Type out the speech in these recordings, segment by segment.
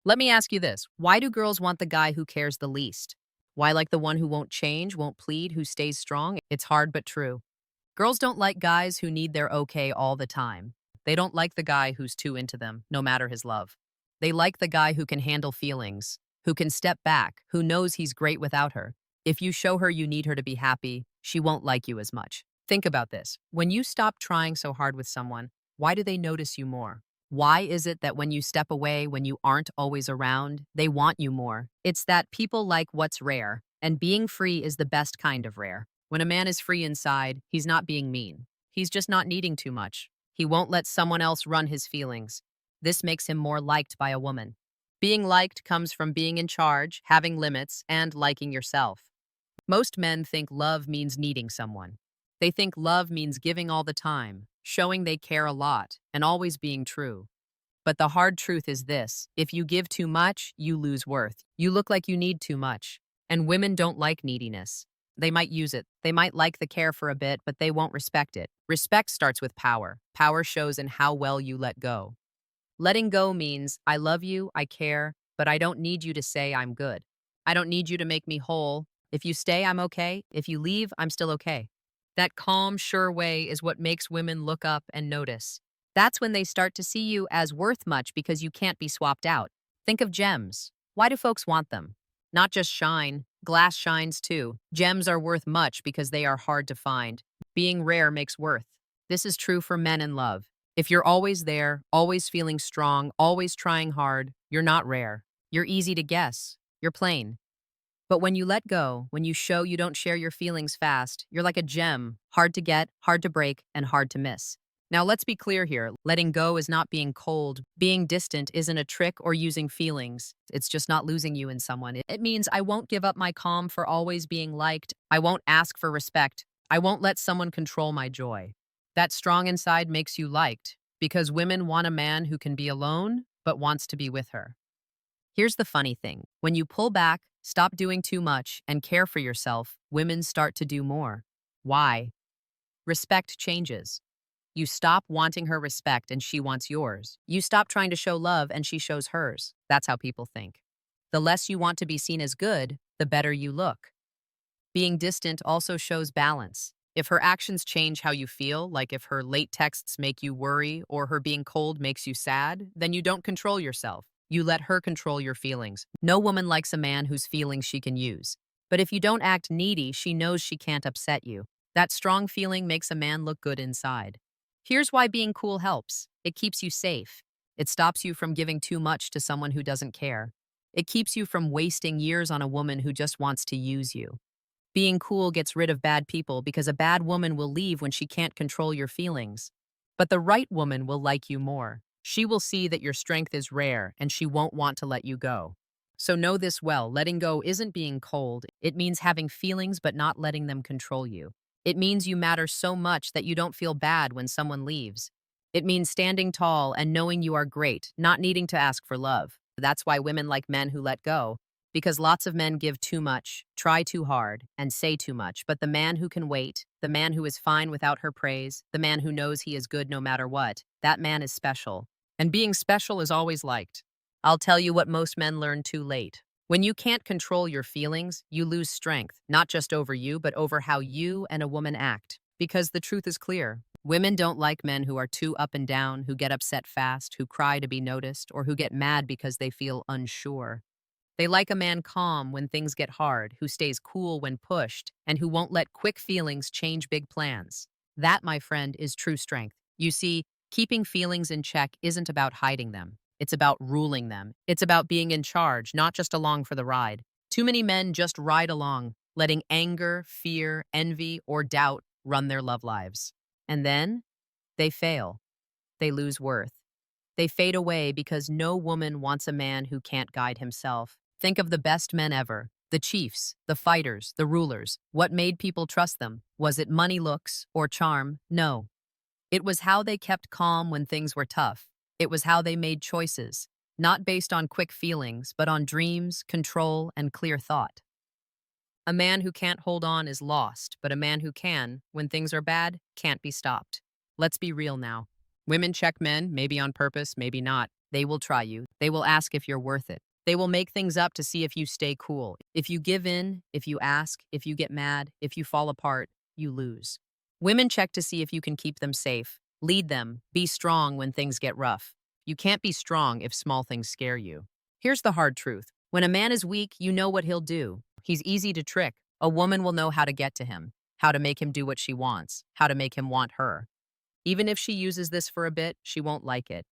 Let me ask you this. Why do girls want the guy who cares the least? Why like the one who won't change, won't plead, who stays strong? It's hard but true. Girls don't like guys who need their okay all the time. They don't like the guy who's too into them, no matter his love. They like the guy who can handle feelings, who can step back, who knows he's great without her. If you show her you need her to be happy, she won't like you as much. Think about this. When you stop trying so hard with someone, why do they notice you more? Why is it that when you step away, when you aren't always around, they want you more? It's that people like what's rare, and being free is the best kind of rare. When a man is free inside, he's not being mean. He's just not needing too much. He won't let someone else run his feelings. This makes him more liked by a woman. Being liked comes from being in charge, having limits, and liking yourself. Most men think love means needing someone. They think love means giving all the time, showing they care a lot, and always being true. But the hard truth is this: if you give too much, you lose worth. You look like you need too much. And women don't like neediness. They might use it. They might like the care for a bit, but they won't respect it. Respect starts with power. Power shows in how well you let go. Letting go means, I love you, I care, but I don't need you to say I'm good. I don't need you to make me whole. If you stay, I'm okay. If you leave, I'm still okay. That calm, sure way is what makes women look up and notice. That's when they start to see you as worth much because you can't be swapped out. Think of gems. Why do folks want them? Not just shine, glass shines too. Gems are worth much because they are hard to find. Being rare makes worth. This is true for men in love. If you're always there, always feeling strong, always trying hard, you're not rare. You're easy to guess. You're plain. But when you let go, when you show you don't share your feelings fast, you're like a gem, hard to get, hard to break, and hard to miss. Now, let's be clear here. Letting go is not being cold. Being distant isn't a trick or using feelings. It's just not losing you in someone. It means I won't give up my calm for always being liked. I won't ask for respect. I won't let someone control my joy. That strong inside makes you liked because women want a man who can be alone but wants to be with her. Here's the funny thing. When you pull back, stop doing too much, and care for yourself, women start to do more. Why? Respect changes. You stop wanting her respect and she wants yours. You stop trying to show love and she shows hers. That's how people think. The less you want to be seen as good, the better you look. Being distant also shows balance. If her actions change how you feel, like if her late texts make you worry or her being cold makes you sad, then you don't control yourself. You let her control your feelings. No woman likes a man whose feelings she can use. But if you don't act needy, she knows she can't upset you. That strong feeling makes a man look good inside. Here's why being cool helps. It keeps you safe. It stops you from giving too much to someone who doesn't care. It keeps you from wasting years on a woman who just wants to use you. Being cool gets rid of bad people because a bad woman will leave when she can't control your feelings. But the right woman will like you more. She will see that your strength is rare and she won't want to let you go. So know this well, letting go isn't being cold. It means having feelings but not letting them control you. It means you matter so much that you don't feel bad when someone leaves. It means standing tall and knowing you are great, not needing to ask for love. That's why women like men who let go. Because lots of men give too much, try too hard, and say too much. But the man who can wait, the man who is fine without her praise, the man who knows he is good no matter what, that man is special. And being special is always liked. I'll tell you what most men learn too late. When you can't control your feelings, you lose strength, not just over you, but over how you and a woman act. Because the truth is clear. Women don't like men who are too up and down, who get upset fast, who cry to be noticed, or who get mad because they feel unsure. They like a man calm when things get hard, who stays cool when pushed, and who won't let quick feelings change big plans. That, my friend, is true strength. You see, keeping feelings in check isn't about hiding them. It's about ruling them. It's about being in charge, not just along for the ride. Too many men just ride along, letting anger, fear, envy, or doubt run their love lives. And then they fail. They lose worth. They fade away because no woman wants a man who can't guide himself. Think of the best men ever. The chiefs, the fighters, the rulers. What made people trust them? Was it money, looks, or charm? No. It was how they kept calm when things were tough. It was how they made choices, not based on quick feelings, but on dreams, control, and clear thought. A man who can't hold on is lost, but a man who can, when things are bad, can't be stopped. Let's be real now. Women check men, maybe on purpose, maybe not. They will try you. They will ask if you're worth it. They will make things up to see if you stay cool. If you give in, if you ask, if you get mad, if you fall apart, you lose. Women check to see if you can keep them safe. Lead them. Be strong when things get rough. You can't be strong if small things scare you. Here's the hard truth. When a man is weak, you know what he'll do. He's easy to trick. A woman will know how to get to him, how to make him do what she wants, how to make him want her. Even if she uses this for a bit, she won't like it.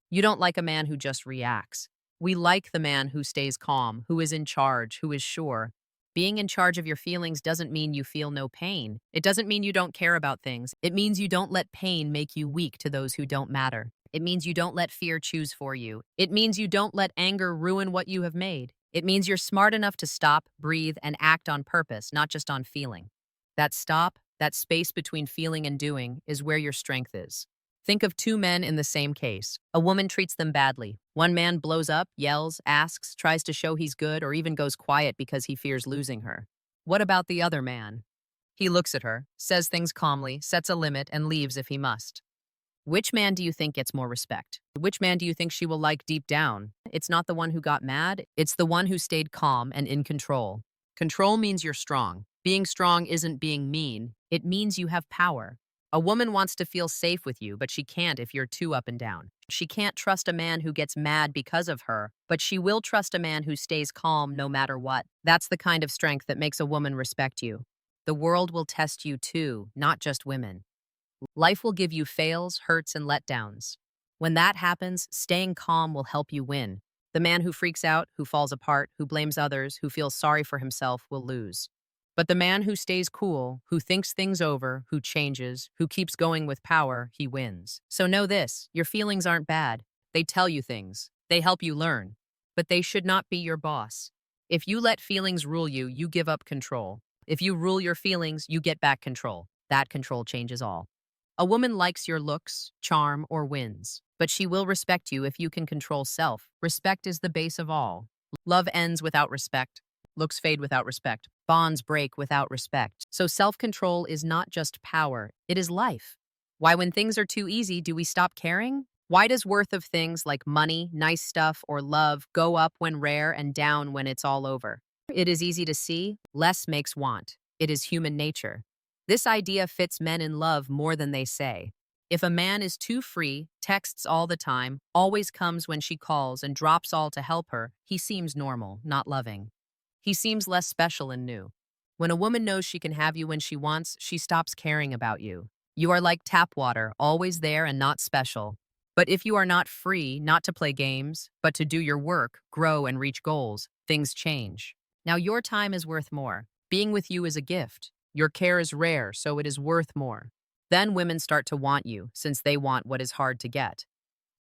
You don't like a man who just reacts. We like the man who stays calm, who is in charge, who is sure. Being in charge of your feelings doesn't mean you feel no pain. It doesn't mean you don't care about things. It means you don't let pain make you weak to those who don't matter. It means you don't let fear choose for you. It means you don't let anger ruin what you have made. It means you're smart enough to stop, breathe, and act on purpose, not just on feeling. That stop, that space between feeling and doing, is where your strength is. Think of two men in the same case. A woman treats them badly. One man blows up, yells, asks, tries to show he's good, or even goes quiet because he fears losing her. What about the other man? He looks at her, says things calmly, sets a limit, and leaves if he must. Which man do you think gets more respect? Which man do you think she will like deep down? It's not the one who got mad, it's the one who stayed calm and in control. Control means you're strong. Being strong isn't being mean, it means you have power. A woman wants to feel safe with you, but she can't if you're too up and down. She can't trust a man who gets mad because of her, but she will trust a man who stays calm no matter what. That's the kind of strength that makes a woman respect you. The world will test you too, not just women. Life will give you fails, hurts, and letdowns. When that happens, staying calm will help you win. The man who freaks out, who falls apart, who blames others, who feels sorry for himself will lose. But the man who stays cool, who thinks things over, who changes, who keeps going with power, he wins. So know this, your feelings aren't bad. They tell you things. They help you learn. But they should not be your boss. If you let feelings rule you, you give up control. If you rule your feelings, you get back control. That control changes all. A woman likes your looks, charm, or wins, but she will respect you if you can control self. Respect is the base of all. Love ends without respect. Looks fade without respect. Bonds break without respect. So self-control is not just power, it is life. Why when things are too easy do we stop caring? Why does worth of things like money, nice stuff, or love go up when rare and down when it's all over? It is easy to see, less makes want. It is human nature. This idea fits men in love more than they say. If a man is too free, texts all the time, always comes when she calls, and drops all to help her, he seems normal, not loving. He seems less special and new. When a woman knows she can have you when she wants, she stops caring about you. You are like tap water, always there and not special. But if you are not free, not to play games, but to do your work, grow and reach goals, things change. Now your time is worth more. Being with you is a gift. Your care is rare, so it is worth more. Then women start to want you, since they want what is hard to get.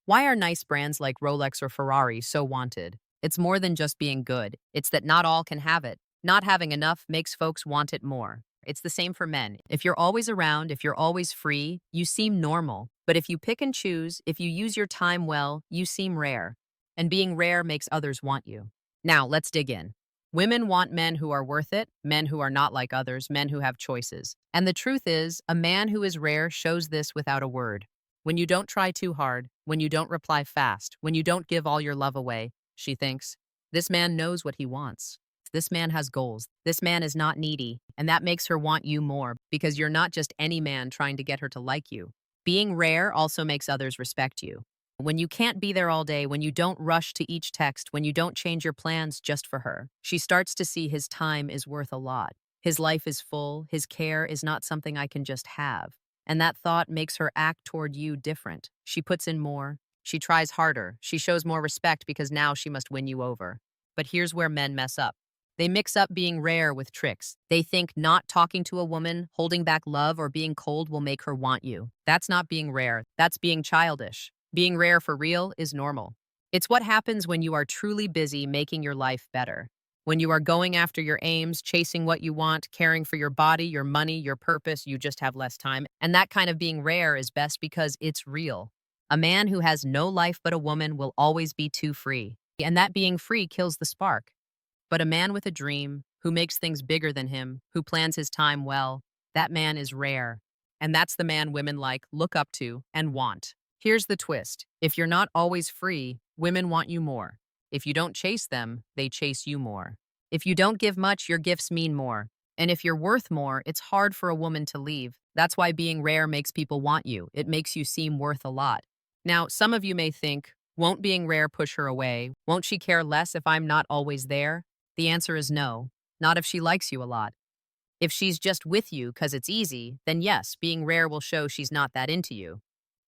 Why are nice brands like Rolex or Ferrari so wanted? It's more than just being good. It's that not all can have it. Not having enough makes folks want it more. It's the same for men. If you're always around, if you're always free, you seem normal. But if you pick and choose, if you use your time well, you seem rare. And being rare makes others want you. Now, let's dig in. Women want men who are worth it, men who are not like others, men who have choices. And the truth is, a man who is rare shows this without a word. When you don't try too hard, when you don't reply fast, when you don't give all your love away, she thinks, this man knows what he wants. This man has goals. This man is not needy. And that makes her want you more because you're not just any man trying to get her to like you. Being rare also makes others respect you. When you can't be there all day, when you don't rush to each text, when you don't change your plans just for her, she starts to see his time is worth a lot. His life is full. His care is not something I can just have. And that thought makes her act toward you different. She puts in more. She tries harder. She shows more respect because now she must win you over. But here's where men mess up. They mix up being rare with tricks. They think not talking to a woman, holding back love, or being cold will make her want you. That's not being rare. That's being childish. Being rare for real is normal. It's what happens when you are truly busy making your life better. When you are going after your aims, chasing what you want, caring for your body, your money, your purpose, you just have less time. And that kind of being rare is best because it's real. A man who has no life but a woman will always be too free. And that being free kills the spark. But a man with a dream, who makes things bigger than him, who plans his time well, that man is rare. And that's the man women like, look up to, and want. Here's the twist. If you're not always free, Women want you more. If you don't chase them, they chase you more. If you don't give much, your gifts mean more. And if you're worth more, it's hard for a woman to leave. That's why being rare makes people want you. It makes you seem worth a lot. Now, some of you may think, won't being rare push her away? Won't she care less if I'm not always there? The answer is no, not if she likes you a lot. If she's just with you because it's easy, then yes, being rare will show she's not that into you.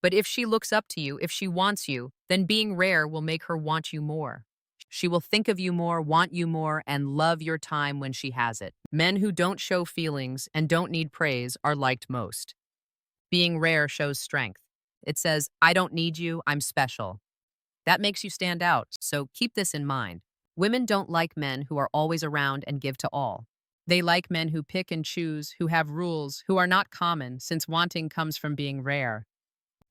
But if she looks up to you, if she wants you, then being rare will make her want you more. She will think of you more, want you more, and love your time when she has it. Men who don't show feelings and don't need praise are liked most. Being rare shows strength. It says, I don't need you, I'm special. That makes you stand out, so keep this in mind. Women don't like men who are always around and give to all. They like men who pick and choose, who have rules, who are not common, since wanting comes from being rare.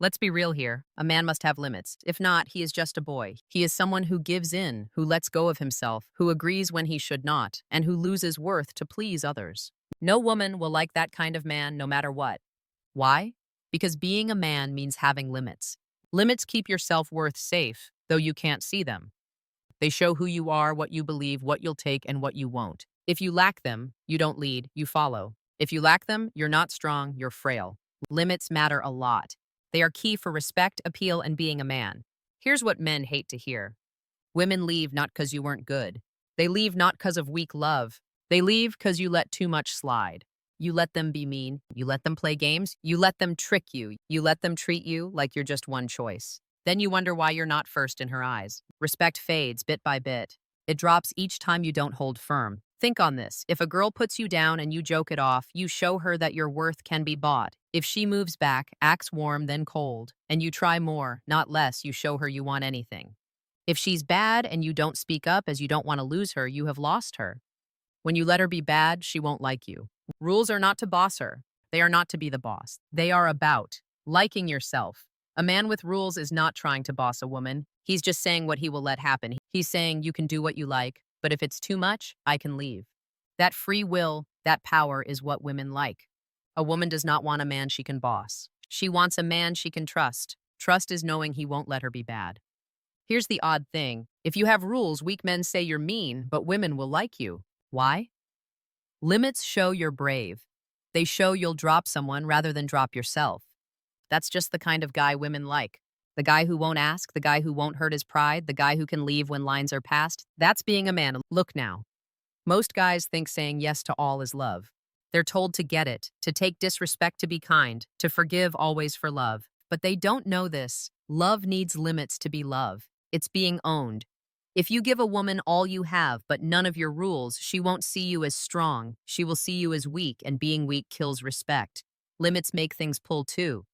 Let's be real here. A man must have limits. If not, he is just a boy. He is someone who gives in, who lets go of himself, who agrees when he should not, and who loses worth to please others. No woman will like that kind of man no matter what. Why? Because being a man means having limits. Limits keep your self-worth safe, though you can't see them. They show who you are, what you believe, what you'll take, and what you won't. If you lack them, you don't lead, you follow. If you lack them, you're not strong, you're frail. Limits matter a lot. They are key for respect, appeal, and being a man. Here's what men hate to hear. Women leave not because you weren't good. They leave not because of weak love. They leave because you let too much slide. You let them be mean. You let them play games. You let them trick you. You let them treat you like you're just one choice. Then you wonder why you're not first in her eyes. Respect fades bit by bit. It drops each time you don't hold firm. Think on this. If a girl puts you down and you joke it off, you show her that your worth can be bought. If she moves back, acts warm, then cold, and you try more, not less, you show her you want anything. If she's bad and you don't speak up as you don't want to lose her, you have lost her. When you let her be bad, she won't like you. Rules are not to boss her. They are not to be the boss. They are about liking yourself. A man with rules is not trying to boss a woman. He's just saying what he will let happen. He's saying you can do what you like, but if it's too much, I can leave. That free will, that power is what women like. A woman does not want a man she can boss. She wants a man she can trust. Trust is knowing he won't let her be bad. Here's the odd thing. If you have rules, weak men say you're mean, but women will like you. Why? Limits show you're brave. They show you'll drop someone rather than drop yourself. That's just the kind of guy women like. The guy who won't ask, the guy who won't hurt his pride, the guy who can leave when lines are passed. That's being a man. Look now. Most guys think saying yes to all is love. They're told to get it, to take disrespect to be kind, to forgive always for love. But they don't know this. Love needs limits to be love. It's being owned. If you give a woman all you have but none of your rules, she won't see you as strong. She will see you as weak, and being weak kills respect. Limits make things pull too.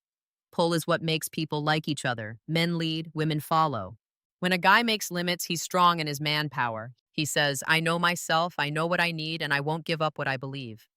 Pull is what makes people like each other. Men lead, women follow. When a guy makes limits, he's strong in his manpower. He says, I know myself, I know what I need, and I won't give up what I believe.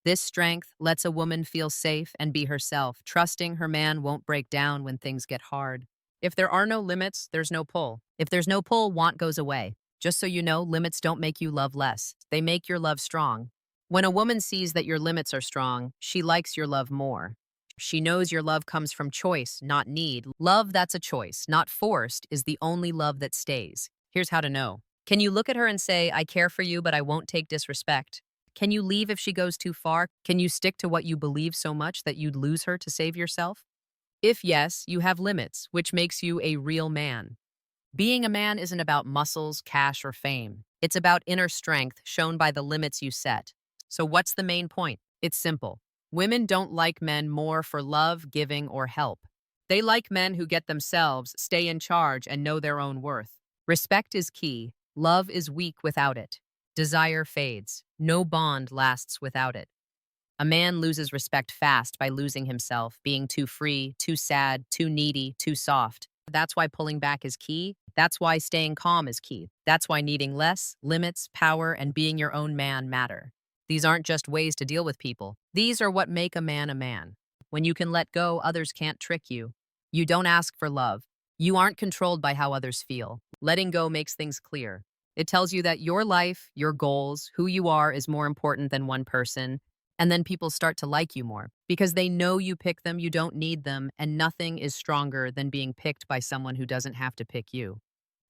This strength lets a woman feel safe and be herself, trusting her man won't break down when things get hard. If there are no limits, there's no pull. If there's no pull, want goes away. Just so you know, limits don't make you love less. They make your love strong. When a woman sees that your limits are strong, she likes your love more. She knows your love comes from choice, not need. Love that's a choice, not forced, is the only love that stays. Here's how to know. Can you look at her and say, I care for you, but I won't take disrespect? Can you leave if she goes too far? Can you stick to what you believe so much that you'd lose her to save yourself? If yes, you have limits, which makes you a real man. Being a man isn't about muscles, cash, or fame. It's about inner strength shown by the limits you set. So what's the main point? It's simple. Women don't like men more for love, giving, or help. They like men who get themselves, stay in charge, and know their own worth. Respect is key. Love is weak without it. Desire fades. No bond lasts without it. A man loses respect fast by losing himself, being too free, too sad, too needy, too soft. That's why pulling back is key. That's why staying calm is key. That's why needing less, limits, power, and being your own man matter. These aren't just ways to deal with people. These are what make a man a man. When you can let go, others can't trick you. You don't ask for love. You aren't controlled by how others feel. Letting go makes things clear. It tells you that your life, your goals, who you are is more important than one person, And then people start to like you more because they know you pick them, you don't need them, and nothing is stronger than being picked by someone who doesn't have to pick you.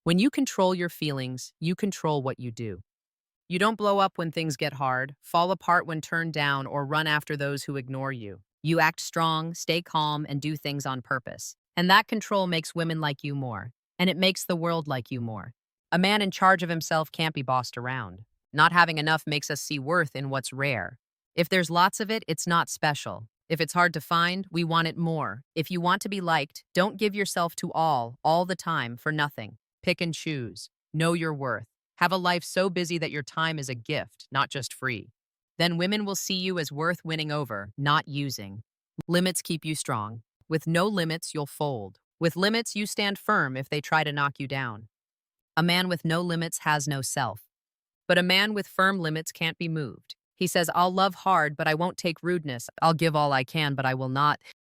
When you control your feelings, you control what you do. You don't blow up when things get hard, fall apart when turned down, or run after those who ignore you. You act strong, stay calm, and do things on purpose. And that control makes women like you more, and it makes the world like you more. A man in charge of himself can't be bossed around. Not having enough makes us see worth in what's rare. If there's lots of it, it's not special. If it's hard to find, we want it more. If you want to be liked, don't give yourself to all the time, for nothing. Pick and choose. Know your worth. Have a life so busy that your time is a gift, not just free. Then women will see you as worth winning over, not using. Limits keep you strong. With no limits, you'll fold. With limits, you stand firm if they try to knock you down. A man with no limits has no self. But a man with firm limits can't be moved. He says, I'll love hard, but I won't take rudeness. I'll give all I can, but I will not.